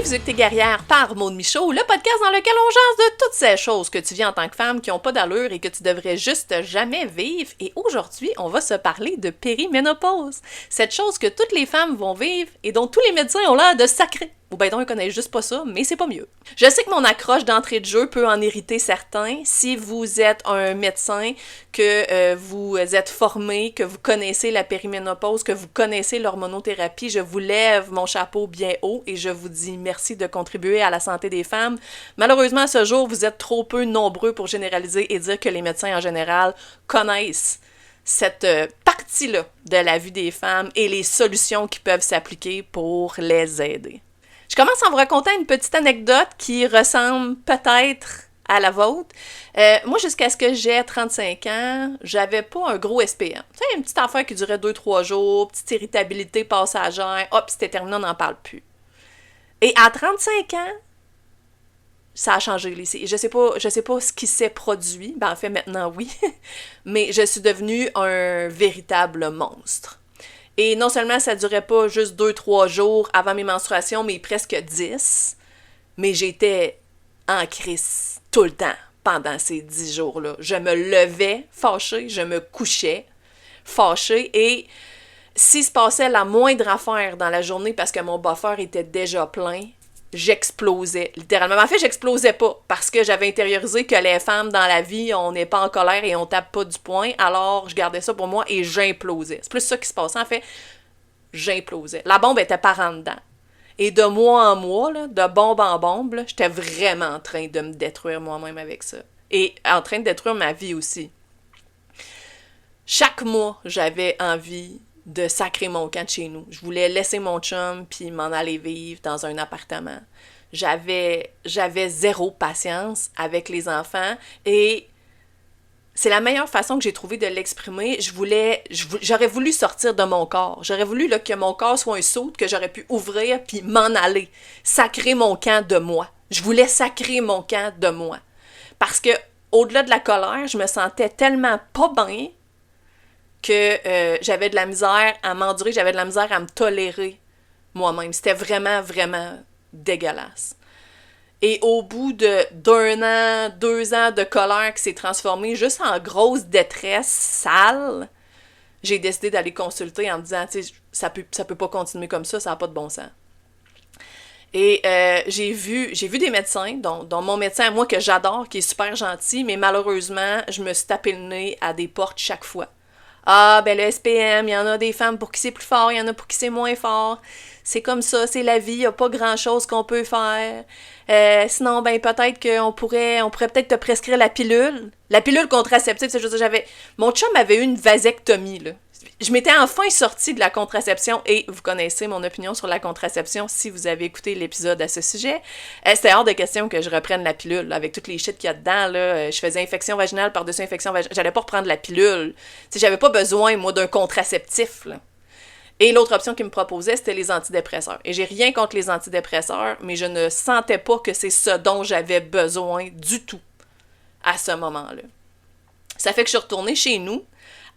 Sexualité guerrière par Maude Michaud, le podcast dans lequel on jase de toutes ces choses que tu vis en tant que femme qui ont pas d'allure et que tu devrais juste jamais vivre. Et aujourd'hui, on va se parler de périménopause. Cette chose que toutes les femmes vont vivre et dont tous les médecins ont l'air de sacrer. Ou ben donc, ils connaissent juste pas ça, mais c'est pas mieux. Je sais que mon accroche d'entrée de jeu peut en irriter certains. Si vous êtes un médecin, que vous êtes formé, que vous connaissez la périménopause, que vous connaissez l'hormonothérapie, je vous lève mon chapeau bien haut et je vous dis merci de contribuer à la santé des femmes. Malheureusement, à ce jour, vous êtes trop peu nombreux pour généraliser et dire que les médecins en général connaissent cette partie-là de la vie des femmes et les solutions qui peuvent s'appliquer pour les aider. Je commence en vous racontant une petite anecdote qui ressemble peut-être à la vôtre. Moi, jusqu'à ce que j'ai 35 ans, j'avais pas un gros SPM. Tu sais, une petite affaire qui durait 2-3 jours, petite irritabilité passagère, hop, c'était terminé, on n'en parle plus. Et à 35 ans, ça a changé. Je sais pas ce qui s'est produit. Ben, en fait, maintenant, oui. Mais je suis devenue un véritable monstre. Et non seulement ça durait pas juste 2-3 jours avant mes menstruations, mais presque 10. Mais j'étais en crise tout le temps pendant ces 10 jours-là. Je me levais fâchée, je me couchais fâchée. Et s'il se passait la moindre affaire dans la journée parce que mon buffer était déjà plein, j'explosais, littéralement. En fait, j'explosais pas, parce que j'avais intériorisé que les femmes dans la vie, on n'est pas en colère et on tape pas du poing, alors je gardais ça pour moi et j'implosais. C'est plus ça qui se passait, en fait, j'implosais. La bombe était par en dedans. Et de mois en mois, là, de bombe en bombe, là, j'étais vraiment en train de me détruire moi-même avec ça. Et en train de détruire ma vie aussi. Chaque mois, j'avais envie de sacrer mon camp de chez nous. Je voulais laisser mon chum puis m'en aller vivre dans un appartement. J'avais zéro patience avec les enfants et c'est la meilleure façon que j'ai trouvé de l'exprimer. J'aurais voulu sortir de mon corps. J'aurais voulu là, que mon corps soit un saut que j'aurais pu ouvrir puis m'en aller. Sacrer mon camp de moi. Je voulais sacrer mon camp de moi. Parce que au-delà de la colère, je me sentais tellement pas bien que j'avais de la misère à m'endurer, j'avais de la misère à me tolérer moi-même. C'était vraiment, vraiment dégueulasse. Et au bout d'un an, 2 ans de colère qui s'est transformée juste en grosse détresse sale, j'ai décidé d'aller consulter en me disant, tu sais, ça peut pas continuer comme ça n'a pas de bon sens. Et j'ai vu des médecins, dont mon médecin à moi que j'adore, qui est super gentil, mais malheureusement, je me suis tapé le nez à des portes chaque fois. Ah, ben le SPM, il y en a des femmes pour qui c'est plus fort, il y en a pour qui c'est moins fort. C'est comme ça, c'est la vie, il n'y a pas grand-chose qu'on peut faire. Sinon, ben peut-être qu'on pourrait peut-être te prescrire la pilule. La pilule contraceptive, c'est juste mon chum avait eu une vasectomie, là. Je m'étais enfin sortie de la contraception et vous connaissez mon opinion sur la contraception si vous avez écouté l'épisode à ce sujet. C'était hors de question que je reprenne la pilule là, avec toutes les shit qu'il y a dedans. Là. Je faisais infection vaginale par-dessus infection vaginale. J'allais pas reprendre la pilule. T'sais, j'avais pas besoin, moi, d'un contraceptif. Là. Et l'autre option qu'il me proposait, c'était les antidépresseurs. Et j'ai rien contre les antidépresseurs, mais je ne sentais pas que c'est ce dont j'avais besoin du tout à ce moment-là. Ça fait que je suis retournée chez nous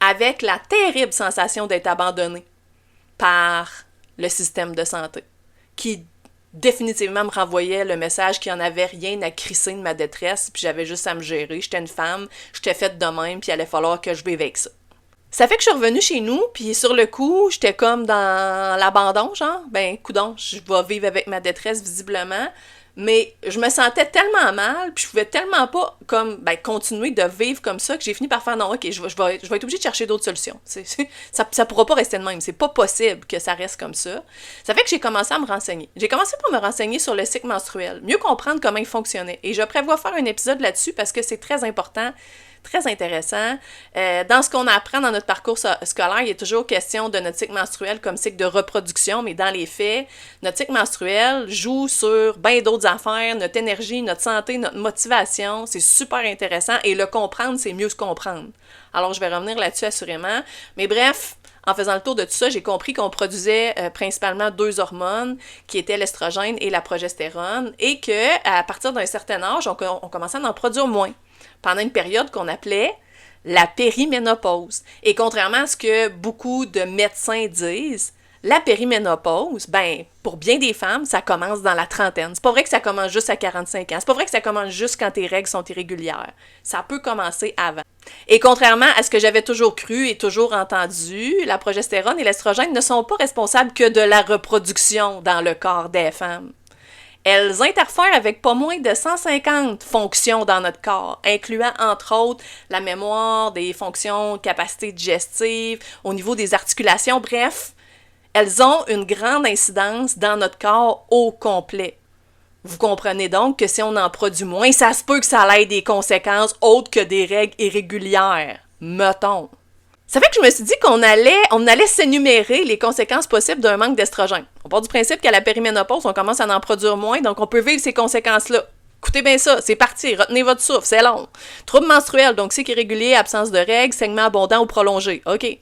avec la terrible sensation d'être abandonnée par le système de santé, qui définitivement me renvoyait le message qu'il n'y en avait rien à crisser de ma détresse, puis j'avais juste à me gérer. J'étais une femme, j'étais faite de même, puis il allait falloir que je vive avec ça. Ça fait que je suis revenue chez nous, puis sur le coup, j'étais comme dans l'abandon, genre, ben, coudonc, je vais vivre avec ma détresse, visiblement. Mais je me sentais tellement mal, puis je pouvais tellement pas continuer de vivre comme ça que j'ai fini par faire non, ok, je vais être obligée de chercher d'autres solutions. Ça pourra pas rester de même. C'est pas possible que ça reste comme ça. Ça fait que j'ai commencé à me renseigner. J'ai commencé par me renseigner sur le cycle menstruel, mieux comprendre comment il fonctionnait. Et je prévois faire un épisode là-dessus parce que c'est très important, très intéressant. Dans ce qu'on apprend dans notre parcours scolaire, il y a toujours question de notre cycle menstruel comme cycle de reproduction, mais dans les faits, notre cycle menstruel joue sur bien d'autres affaires, notre énergie, notre santé, notre motivation. C'est super intéressant et le comprendre, c'est mieux se comprendre. Alors, je vais revenir là-dessus assurément. Mais bref, en faisant le tour de tout ça, j'ai compris qu'on produisait principalement 2 hormones, qui étaient l'estrogène et la progestérone, et qu'à partir d'un certain âge, on commençait à en produire moins, pendant une période qu'on appelait la périménopause. Et contrairement à ce que beaucoup de médecins disent, La périménopause, ben, pour bien des femmes, ça commence dans la trentaine. C'est pas vrai que ça commence juste à 45 ans. C'est pas vrai que ça commence juste quand tes règles sont irrégulières. Ça peut commencer avant. Et contrairement à ce que j'avais toujours cru et toujours entendu, la progestérone et l'estrogène ne sont pas responsables que de la reproduction dans le corps des femmes. Elles interfèrent avec pas moins de 150 fonctions dans notre corps, incluant entre autres la mémoire, des fonctions, capacités digestives, au niveau des articulations, bref, elles ont une grande incidence dans notre corps au complet. Vous comprenez donc que si on en produit moins, ça se peut que ça ait des conséquences autres que des règles irrégulières. Mettons. Ça fait que je me suis dit qu'on allait s'énumérer les conséquences possibles d'un manque d'estrogène. On part du principe qu'à la périménopause, on commence à en produire moins, donc on peut vivre ces conséquences-là. Écoutez bien ça, c'est parti, retenez votre souffle, c'est long. Troubles menstruels, donc cycle irrégulier, absence de règles, saignement abondant ou prolongé. OK.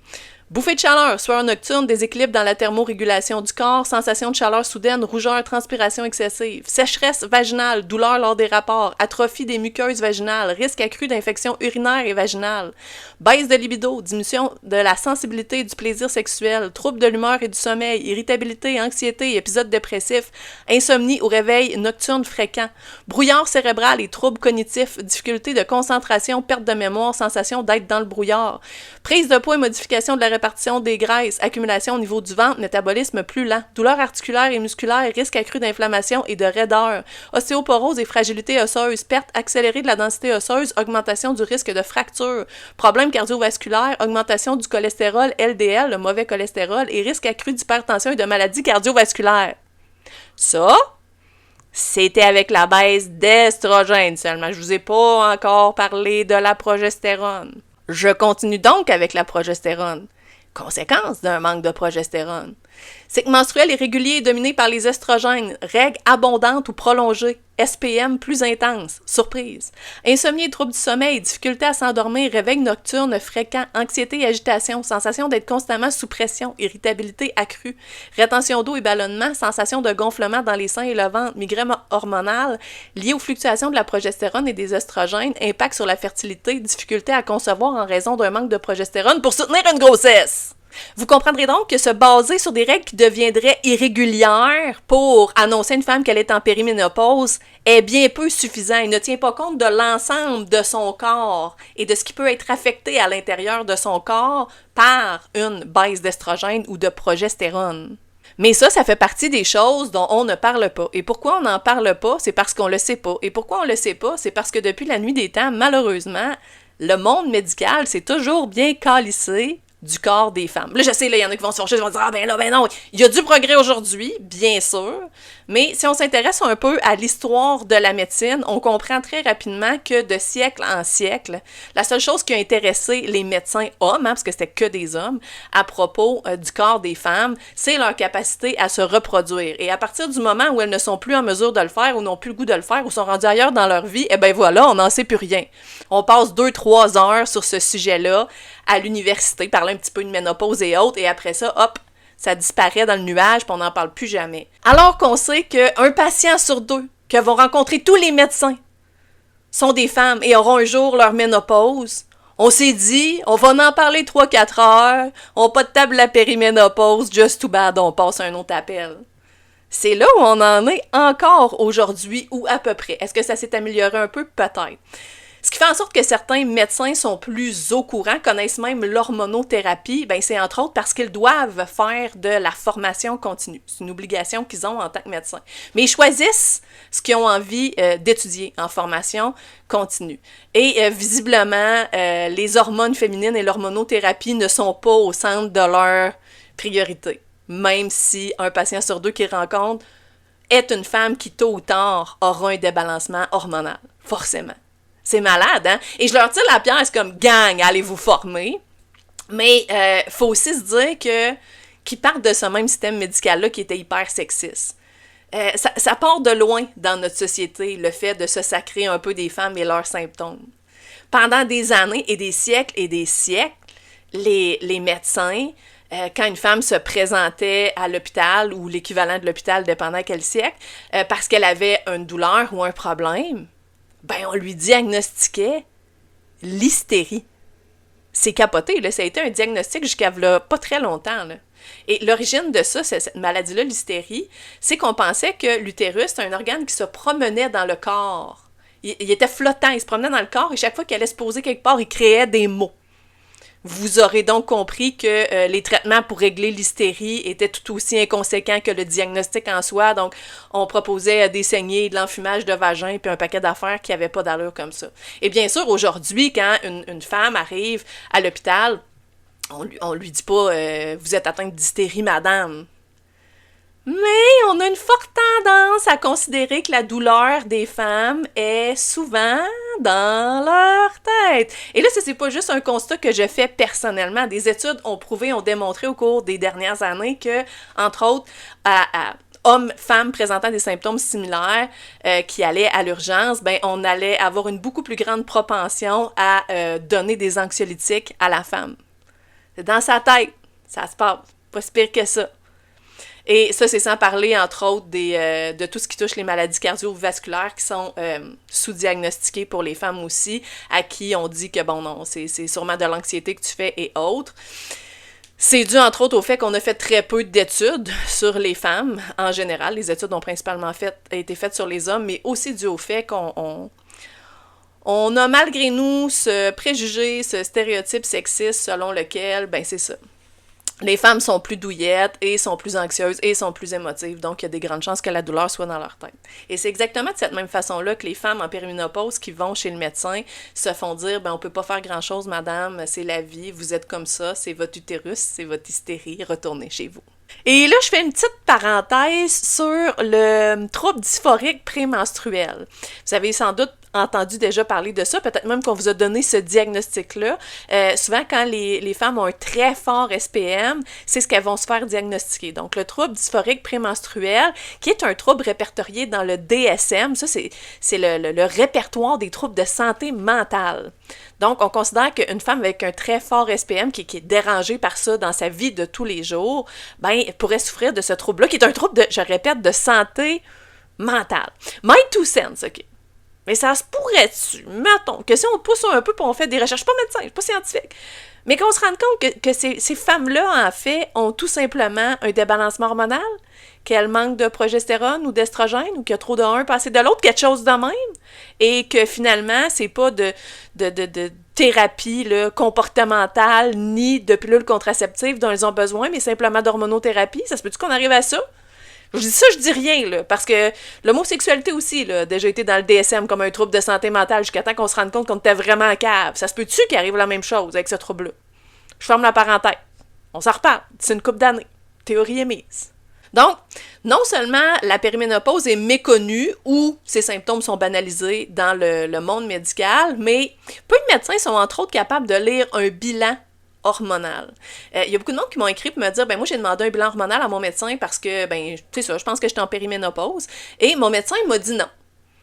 Bouffée de chaleur, sueur nocturne, déséquilibre dans la thermorégulation du corps, sensation de chaleur soudaine, rougeur, transpiration excessive, sécheresse vaginale, douleur lors des rapports, atrophie des muqueuses vaginales, risque accru d'infection urinaire et vaginale, baisse de libido, diminution de la sensibilité du plaisir sexuel, troubles de l'humeur et du sommeil, irritabilité, anxiété, épisodes dépressifs, insomnie ou réveil nocturne fréquent, brouillard cérébral et troubles cognitifs, difficulté de concentration, perte de mémoire, sensation d'être dans le brouillard, prise de poids et modification de la répartition des graisses, accumulation au niveau du ventre, métabolisme plus lent, douleur articulaire et musculaire, risque accru d'inflammation et de raideur, ostéoporose et fragilité osseuse, perte accélérée de la densité osseuse, augmentation du risque de fracture, problèmes cardiovasculaires, augmentation du cholestérol LDL, le mauvais cholestérol, et risque accru d'hypertension et de maladies cardiovasculaires. Ça, c'était avec la baisse d'estrogène seulement. Je vous ai pas encore parlé de la progestérone. Je continue donc avec la progestérone. Conséquence d'un manque de progestérone. Cycle menstruel irrégulier est dominé par les estrogènes, règles abondantes ou prolongées, SPM plus intense, surprise. Insomnie et troubles du sommeil, difficulté à s'endormir, réveil nocturne fréquent, anxiété et agitation, sensation d'être constamment sous pression, irritabilité accrue, rétention d'eau et ballonnement, sensation de gonflement dans les seins et le ventre, migraine hormonale, liée aux fluctuations de la progestérone et des estrogènes, impact sur la fertilité, difficulté à concevoir en raison d'un manque de progestérone pour soutenir une grossesse. Vous comprendrez donc que se baser sur des règles qui deviendraient irrégulières pour annoncer à une femme qu'elle est en périménopause est bien peu suffisant. Il ne tient pas compte de l'ensemble de son corps et de ce qui peut être affecté à l'intérieur de son corps par une baisse d'estrogène ou de progestérone. Mais ça fait partie des choses dont on ne parle pas. Et pourquoi on n'en parle pas? C'est parce qu'on le sait pas. Et pourquoi on le sait pas? C'est parce que depuis la nuit des temps, malheureusement, le monde médical s'est toujours bien calissé du corps des femmes. Là, je sais, il y en a qui vont se fâcher, ils vont dire « Ah ben là, ben non, il y a du progrès aujourd'hui, bien sûr, mais si on s'intéresse un peu à l'histoire de la médecine, on comprend très rapidement que de siècle en siècle, la seule chose qui a intéressé les médecins hommes, parce que c'était que des hommes, à propos du corps des femmes, c'est leur capacité à se reproduire. Et à partir du moment où elles ne sont plus en mesure de le faire, ou n'ont plus le goût de le faire, ou sont rendues ailleurs dans leur vie, eh ben voilà, on n'en sait plus rien. On passe 2-3 heures sur ce sujet-là, à l'université, parler un petit peu de ménopause et autres, et après ça, hop, ça disparaît dans le nuage, puis on n'en parle plus jamais. Alors qu'on sait qu'un patient sur deux que vont rencontrer tous les médecins sont des femmes et auront un jour leur ménopause, on s'est dit, on va en parler 3-4 heures, on n'a pas de table à périménopause, just too bad, on passe à un autre appel. C'est là où on en est encore aujourd'hui, ou à peu près. Est-ce que ça s'est amélioré un peu? Peut-être. Ce qui fait en sorte que certains médecins sont plus au courant, connaissent même l'hormonothérapie, ben c'est entre autres parce qu'ils doivent faire de la formation continue. C'est une obligation qu'ils ont en tant que médecins. Mais ils choisissent ce qu'ils ont envie d'étudier en formation continue. Et visiblement, les hormones féminines et l'hormonothérapie ne sont pas au centre de leur priorité. Même si un patient sur deux qu'ils rencontrent est une femme qui, tôt ou tard, aura un débalancement hormonal. Forcément. C'est malade, hein? Et je leur tire la pierre, c'est comme « gang, allez vous former ». Mais faut aussi se dire qu'ils partent de ce même système médical-là qui était hyper sexiste. Ça part de loin dans notre société, le fait de se sacrer un peu des femmes et leurs symptômes. Pendant des années et des siècles, les médecins, quand une femme se présentait à l'hôpital ou l'équivalent de l'hôpital, dépendant quel siècle, parce qu'elle avait une douleur ou un problème, ben on lui diagnostiquait l'hystérie. C'est capoté, là. Ça a été un diagnostic jusqu'à là, pas très longtemps, là. Et l'origine de ça, cette maladie-là, l'hystérie, c'est qu'on pensait que l'utérus, c'est un organe qui se promenait dans le corps. Il était flottant, il se promenait dans le corps et chaque fois qu'il allait se poser quelque part, il créait des mots. Vous aurez donc compris que les traitements pour régler l'hystérie étaient tout aussi inconséquents que le diagnostic en soi. Donc, on proposait des saignées, de l'enfumage de vagin, puis un paquet d'affaires qui n'avaient pas d'allure comme ça. Et bien sûr, aujourd'hui, quand une femme arrive à l'hôpital, on lui dit pas vous êtes atteinte d'hystérie, madame ». Mais on a une forte tendance à considérer que la douleur des femmes est souvent dans leur tête. Et là, c'est pas juste un constat que je fais personnellement. Des études ont prouvé, ont démontré au cours des dernières années que, entre autres, à hommes, femmes présentant des symptômes similaires qui allaient à l'urgence, ben on allait avoir une beaucoup plus grande propension à donner des anxiolytiques à la femme. C'est dans sa tête, ça se passe. Pas si pire que ça. Et ça, c'est sans parler, entre autres, de tout ce qui touche les maladies cardiovasculaires qui sont sous-diagnostiquées pour les femmes aussi, à qui on dit que, bon, non, c'est sûrement de l'anxiété que tu fais et autres. C'est dû, entre autres, au fait qu'on a fait très peu d'études sur les femmes, en général. Les études ont principalement été faites sur les hommes, mais aussi dû au fait qu'on a malgré nous ce préjugé, ce stéréotype sexiste selon lequel, ben c'est ça. Les femmes sont plus douillettes et sont plus anxieuses et sont plus émotives, donc il y a des grandes chances que la douleur soit dans leur tête. Et c'est exactement de cette même façon-là que les femmes en périménopause qui vont chez le médecin se font dire « ben on peut pas faire grand-chose, madame, c'est la vie, vous êtes comme ça, c'est votre utérus, c'est votre hystérie, retournez chez vous ». Et là, je fais une petite parenthèse sur le trouble dysphorique prémenstruel. Vous avez sans doute entendu déjà parler de ça, peut-être même qu'on vous a donné ce diagnostic-là. Souvent, quand les femmes ont un très fort SPM, c'est ce qu'elles vont se faire diagnostiquer. Donc, le trouble dysphorique prémenstruel, qui est un trouble répertorié dans le DSM, ça, c'est le répertoire des troubles de santé mentale. Donc, on considère qu'une femme avec un très fort SPM, qui est dérangée par ça dans sa vie de tous les jours, ben, pourrait souffrir de ce trouble-là, qui est un trouble, je répète, de santé mentale. My two cents, OK? Mais ça se pourrait-tu, mettons, que si on pousse un peu et on fait des recherches, je suis pas médecin, je suis pas scientifique, mais qu'on se rende compte que ces femmes-là, en fait, ont tout simplement un débalancement hormonal, qu'elles manquent de progestérone ou d'estrogène, ou qu'il y a trop de l'un, pas assez de l'autre, quelque chose de même, et que finalement, c'est pas de thérapie là, comportementale, ni de pilules contraceptives dont elles ont besoin, mais simplement d'hormonothérapie. Ça se peut-tu qu'on arrive à ça? Je dis ça, je dis rien, là, parce que l'homosexualité aussi, là, a déjà été dans le DSM comme un trouble de santé mentale jusqu'à temps qu'on se rende compte qu'on était vraiment en cave. Ça se peut-tu qu'il arrive la même chose avec ce trouble-là? Je ferme la parenthèse. On s'en reparle. C'est une couple d'années. Théorie émise. Donc, non seulement la périménopause est méconnue ou ses symptômes sont banalisés dans le monde médical, mais peu de médecins sont entre autres capables de lire un bilan hormonal. Il y a beaucoup de monde qui m'ont écrit pour me dire, ben moi j'ai demandé un bilan hormonal à mon médecin parce que, ben, c'est ça, je pense que j'étais en périménopause. Et mon médecin m'a dit non.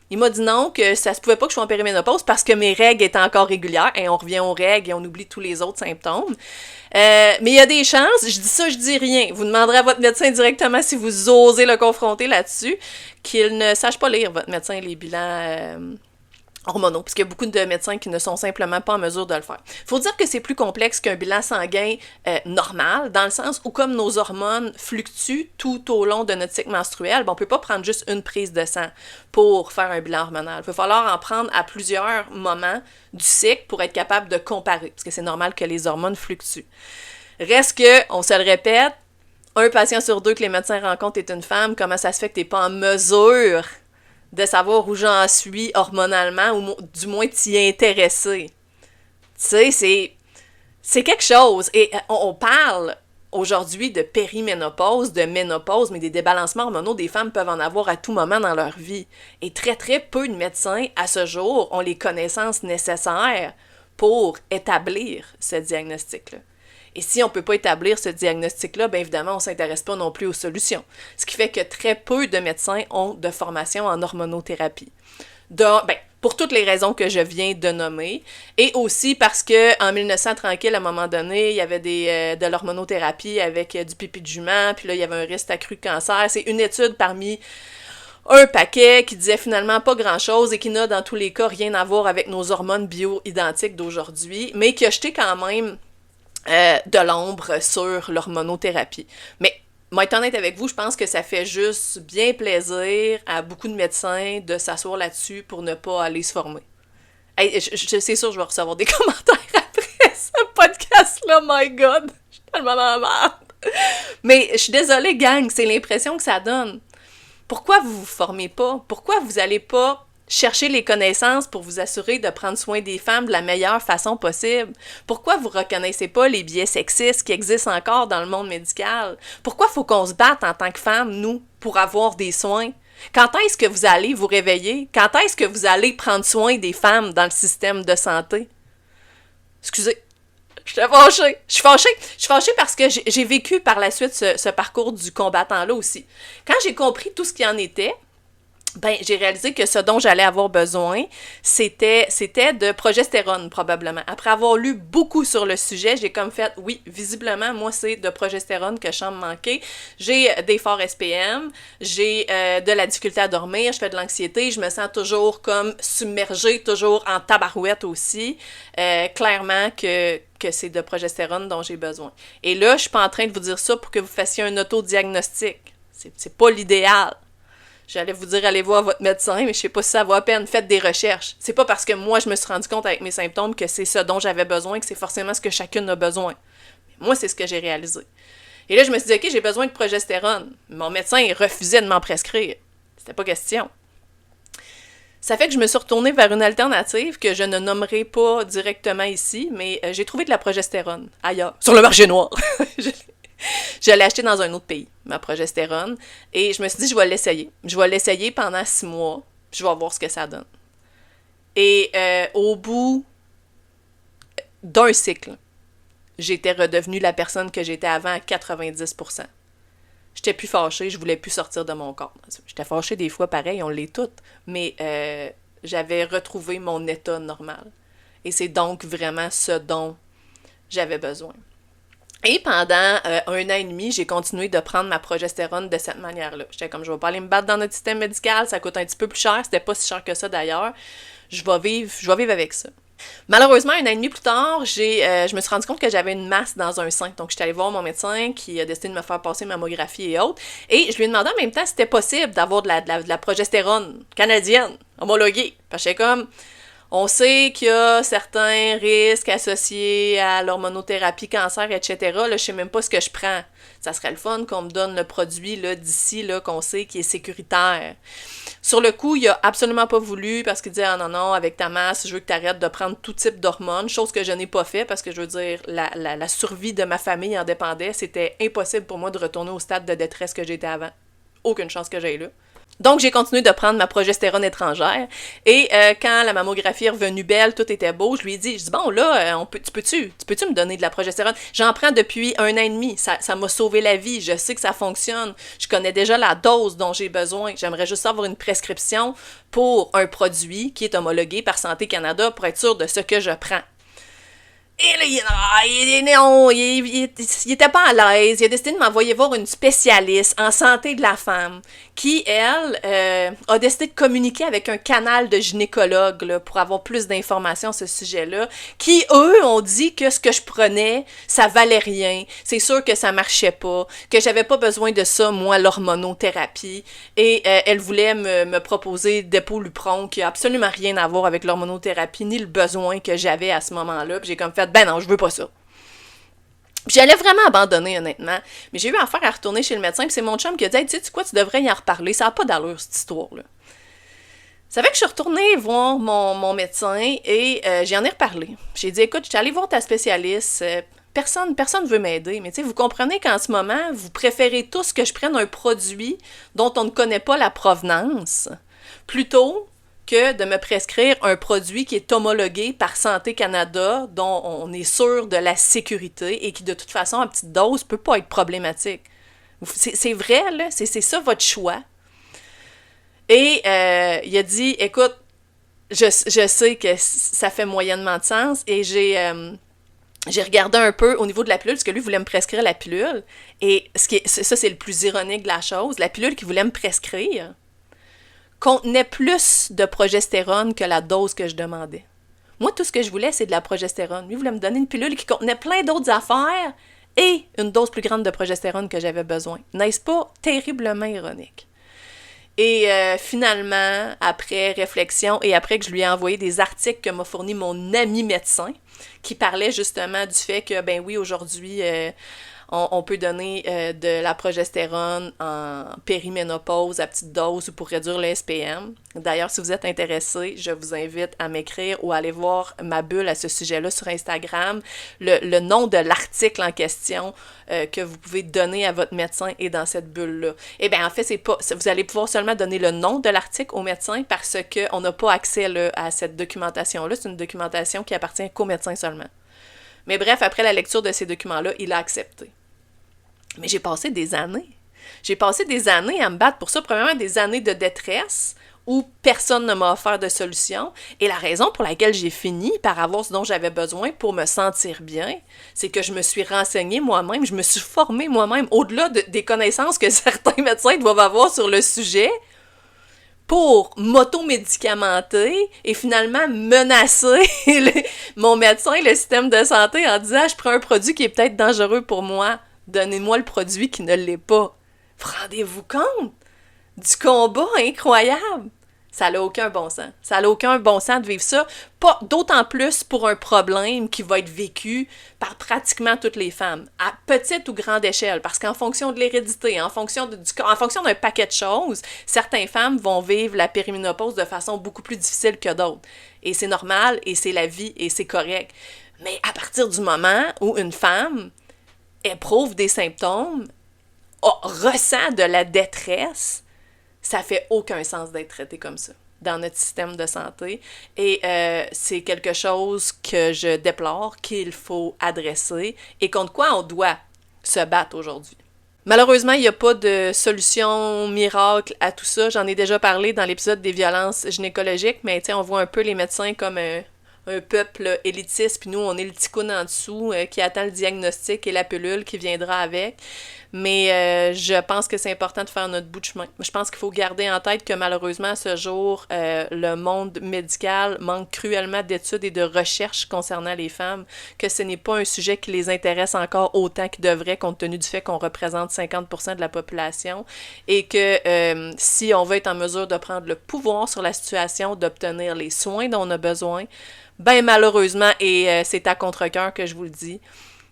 Il m'a dit non, que ça se pouvait pas que je sois en périménopause parce que mes règles étaient encore régulières. Et on revient aux règles et on oublie tous les autres symptômes. Mais il y a des chances, je dis ça, je dis rien. Vous demanderez à votre médecin directement si vous osez le confronter là-dessus, qu'il ne sache pas lire, votre médecin, les bilans hormonaux, parce qu'il y a beaucoup de médecins qui ne sont simplement pas en mesure de le faire. Il faut dire que c'est plus complexe qu'un bilan sanguin normal, dans le sens où comme nos hormones fluctuent tout au long de notre cycle menstruel, ben, on ne peut pas prendre juste une prise de sang pour faire un bilan hormonal. Il va falloir en prendre à plusieurs moments du cycle pour être capable de comparer, parce que c'est normal que les hormones fluctuent. Reste que, on se le répète, un patient sur deux que les médecins rencontrent est une femme. Comment ça se fait que tu n'es pas en mesure de savoir où j'en suis hormonalement, ou du moins t'y intéresser? Tu sais, c'est quelque chose. Et on parle aujourd'hui de périménopause, de ménopause, mais des débalancements hormonaux, des femmes peuvent en avoir à tout moment dans leur vie. Et très, très peu de médecins, à ce jour, ont les connaissances nécessaires pour établir ce diagnostic-là. Et si on ne peut pas établir ce diagnostic-là, bien évidemment, on ne s'intéresse pas non plus aux solutions. Ce qui fait que très peu de médecins ont de formation en hormonothérapie. Pour toutes les raisons que je viens de nommer, et aussi parce qu'en 1900 tranquille, à un moment donné, il y avait de l'hormonothérapie avec du pipi de jument, puis là, il y avait un risque accru de cancer. C'est une étude parmi un paquet qui disait finalement pas grand-chose et qui n'a dans tous les cas rien à voir avec nos hormones bio-identiques d'aujourd'hui, mais qui a jeté quand même de l'ombre sur l'hormonothérapie. Mais moi, être honnête avec vous, je pense que ça fait juste bien plaisir à beaucoup de médecins de s'asseoir là-dessus pour ne pas aller se former. Hey, c'est sûr que je vais recevoir des commentaires après ce podcast-là, my God! Je suis tellement dans la merde! Mais je suis désolée, gang, c'est l'impression que ça donne. Pourquoi vous vous formez pas? Pourquoi vous allez pas chercher les connaissances pour vous assurer de prendre soin des femmes de la meilleure façon possible? Pourquoi vous reconnaissez pas les biais sexistes qui existent encore dans le monde médical? Pourquoi faut qu'on se batte en tant que femme, nous, pour avoir des soins? Quand est-ce que vous allez vous réveiller? Quand est-ce que vous allez prendre soin des femmes dans le système de santé? Excusez, je suis fâchée. Je suis fâchée parce que j'ai vécu par la suite ce parcours du combattant-là aussi. Quand j'ai compris tout ce qu'il en était, ben, j'ai réalisé que ce dont j'allais avoir besoin, c'était de progestérone, probablement. Après avoir lu beaucoup sur le sujet, j'ai comme fait, oui, visiblement, moi, c'est de progestérone que je sens me manquer. J'ai des forts SPM, j'ai de la difficulté à dormir, je fais de l'anxiété, je me sens toujours comme submergée, toujours en tabarouette aussi. Clairement que c'est de progestérone dont j'ai besoin. Et là, je suis pas en train de vous dire ça pour que vous fassiez un autodiagnostic. C'est pas l'idéal. J'allais vous dire, allez voir votre médecin, mais je sais pas si ça vaut à peine. Faites des recherches. C'est pas parce que moi, je me suis rendu compte avec mes symptômes que c'est ce dont j'avais besoin, que c'est forcément ce que chacune a besoin. Mais moi, c'est ce que j'ai réalisé. Et là, je me suis dit, OK, j'ai besoin de progestérone. Mon médecin, il refusait de m'en prescrire. C'était pas question. Ça fait que je me suis retournée vers une alternative que je ne nommerai pas directement ici, mais j'ai trouvé de la progestérone ailleurs, sur le marché noir. Je l'ai acheté dans un autre pays, ma progestérone, et je me suis dit, je vais l'essayer. Je vais l'essayer pendant 6 mois, puis je vais voir ce que ça donne. Et au bout d'un cycle, j'étais redevenue la personne que j'étais avant à 90%. J'étais plus fâchée, je voulais plus sortir de mon corps. J'étais fâchée des fois, pareil, on l'est toutes, mais j'avais retrouvé mon état normal. Et c'est donc vraiment ce dont j'avais besoin. Et pendant 1 an et demi, j'ai continué de prendre ma progestérone de cette manière-là. J'étais comme, je vais pas aller me battre dans notre système médical, ça coûte un petit peu plus cher, c'était pas si cher que ça d'ailleurs. Je vais vivre avec ça. Malheureusement, 1 an et demi plus tard, je me suis rendu compte que j'avais une masse dans un sein. Donc, j'étais allée voir mon médecin qui a décidé de me faire passer mammographie et autres. Et je lui ai demandé en même temps si c'était possible d'avoir de la progestérone canadienne, homologuée. Parce que j'étais comme... On sait qu'il y a certains risques associés à l'hormonothérapie, cancer, etc. Là, je sais même pas ce que je prends. Ça serait le fun qu'on me donne le produit là, d'ici là, qu'on sait qui est sécuritaire. Sur le coup, il a absolument pas voulu parce qu'il disait « Ah non, non, avec ta masse, je veux que tu arrêtes de prendre tout type d'hormones », chose que je n'ai pas fait parce que je veux dire, la survie de ma famille en dépendait. C'était impossible pour moi de retourner au stade de détresse que j'étais avant. Aucune chance que j'aille là. Donc, j'ai continué de prendre ma progestérone étrangère. Et quand la mammographie est revenue belle, tout était beau, je lui ai dit, bon là, tu peux-tu me donner de la progestérone? J'en prends depuis 1 an et demi. Ça m'a sauvé la vie. Je sais que ça fonctionne. Je connais déjà la dose dont j'ai besoin. J'aimerais juste avoir une prescription pour un produit qui est homologué par Santé Canada pour être sûr de ce que je prends. Et là, il était pas à l'aise. Il a décidé de m'envoyer voir une spécialiste en santé de la femme qui, elle, a décidé de communiquer avec un canal de gynécologues là, pour avoir plus d'informations sur ce sujet-là, qui, eux, ont dit que ce que je prenais, ça valait rien. C'est sûr que ça marchait pas, que j'avais pas besoin de ça, moi, l'hormonothérapie. Et elle voulait me proposer Dépolupron, qui a absolument rien à voir avec l'hormonothérapie, ni le besoin que j'avais à ce moment-là. Puis j'ai comme fait, ben non, je veux pas ça. J'allais vraiment abandonner, honnêtement. Mais j'ai eu affaire à retourner chez le médecin, puis c'est mon chum qui a dit, hey, tu sais quoi, tu devrais y en reparler, ça n'a pas d'allure, cette histoire-là. Ça fait que je suis retournée voir mon médecin et j'en ai reparlé. J'ai dit, écoute, je suis allée voir ta spécialiste, personne ne veut m'aider, mais tu sais, vous comprenez qu'en ce moment, vous préférez tous que je prenne un produit dont on ne connaît pas la provenance, plutôt que de me prescrire un produit qui est homologué par Santé Canada, dont on est sûr de la sécurité et qui, de toute façon, à petite dose, peut pas être problématique. C'est vrai, là, c'est ça votre choix. Et il a dit, écoute, je sais que ça fait moyennement de sens, et j'ai regardé un peu au niveau de la pilule, parce que lui voulait me prescrire la pilule, et ça, c'est le plus ironique de la chose, la pilule qu'il voulait me prescrire contenait plus de progestérone que la dose que je demandais. Moi, tout ce que je voulais, c'est de la progestérone. Lui voulait me donner une pilule qui contenait plein d'autres affaires et une dose plus grande de progestérone que j'avais besoin. N'est-ce pas terriblement ironique? Et finalement, après réflexion et après que je lui ai envoyé des articles que m'a fourni mon ami médecin, qui parlait justement du fait que, ben oui, aujourd'hui, on peut donner de la progestérone en périménopause à petite dose pour réduire le SPM. D'ailleurs, si vous êtes intéressé, je vous invite à m'écrire ou à aller voir ma bulle à ce sujet-là sur Instagram. Le nom de l'article en question que vous pouvez donner à votre médecin est dans cette bulle-là. Eh bien, en fait, c'est pas, vous allez pouvoir seulement donner le nom de l'article au médecin parce qu'on n'a pas accès là, à cette documentation-là. C'est une documentation qui appartient qu'au médecin seulement. Mais bref, après la lecture de ces documents-là, il a accepté. Mais j'ai passé des années. J'ai passé des années à me battre pour ça. Premièrement, des années de détresse où personne ne m'a offert de solution. Et la raison pour laquelle j'ai fini par avoir ce dont j'avais besoin pour me sentir bien, c'est que je me suis renseignée moi-même, je me suis formée moi-même, au-delà des connaissances que certains médecins doivent avoir sur le sujet, pour m'auto-médicamenter et finalement menacer mon médecin et le système de santé en disant « Je prends un produit qui est peut-être dangereux pour moi. Donnez-moi le produit qui ne l'est pas. » Vous rendez-vous compte du combat incroyable? Ça n'a aucun bon sens. Ça n'a aucun bon sens de vivre ça. Pas, d'autant plus pour un problème qui va être vécu par pratiquement toutes les femmes, à petite ou grande échelle, parce qu'en fonction de l'hérédité, en fonction d'un paquet de choses, certaines femmes vont vivre la périménopause de façon beaucoup plus difficile que d'autres. Et c'est normal, et c'est la vie, et c'est correct. Mais à partir du moment où une femme éprouve des symptômes, ressent de la détresse, ça fait aucun sens d'être traité comme ça dans notre système de santé. Et c'est quelque chose que je déplore, qu'il faut adresser et contre quoi on doit se battre aujourd'hui. Malheureusement, il n'y a pas de solution miracle à tout ça. J'en ai déjà parlé dans l'épisode des violences gynécologiques, mais on voit un peu les médecins comme un peuple élitiste, puis nous, on est le petit coune en dessous qui attend le diagnostic et la pilule qui viendra avec. Mais je pense que c'est important de faire notre bout de chemin. Je pense qu'il faut garder en tête que malheureusement, à ce jour, le monde médical manque cruellement d'études et de recherches concernant les femmes, que ce n'est pas un sujet qui les intéresse encore autant qu'il devrait, compte tenu du fait qu'on représente 50% de la population, et que si on veut être en mesure de prendre le pouvoir sur la situation, d'obtenir les soins dont on a besoin, ben malheureusement, et c'est à contre-cœur que je vous le dis,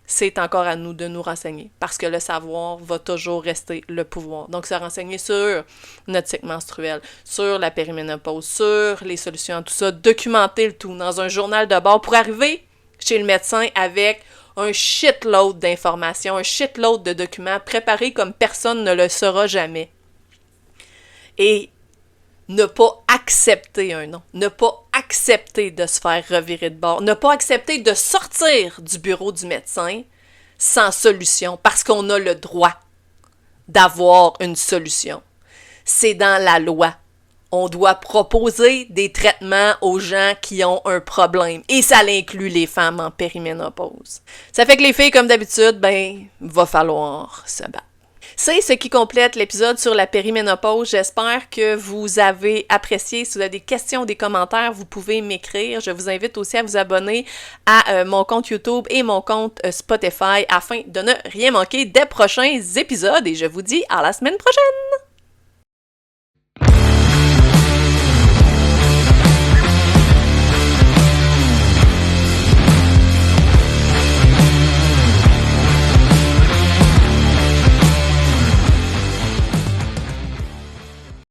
c'est encore à nous de nous renseigner, parce que le savoir va toujours rester le pouvoir. Donc, se renseigner sur notre cycle menstruel, sur la périménopause, sur les solutions à tout ça, documenter le tout dans un journal de bord pour arriver chez le médecin avec un shitload d'informations, un shitload de documents préparés comme personne ne le saura jamais. Et ne pas accepter un non, ne pas accepter de se faire revirer de bord, ne pas accepter de sortir du bureau du médecin sans solution, parce qu'on a le droit d'avoir une solution. C'est dans la loi. On doit proposer des traitements aux gens qui ont un problème, et ça inclut les femmes en périménopause. Ça fait que les filles, comme d'habitude, va falloir se battre. C'est ce qui complète l'épisode sur la périménopause. J'espère que vous avez apprécié. Si vous avez des questions, des commentaires, vous pouvez m'écrire. Je vous invite aussi à vous abonner à mon compte YouTube et mon compte Spotify afin de ne rien manquer des prochains épisodes. Et je vous dis à la semaine prochaine!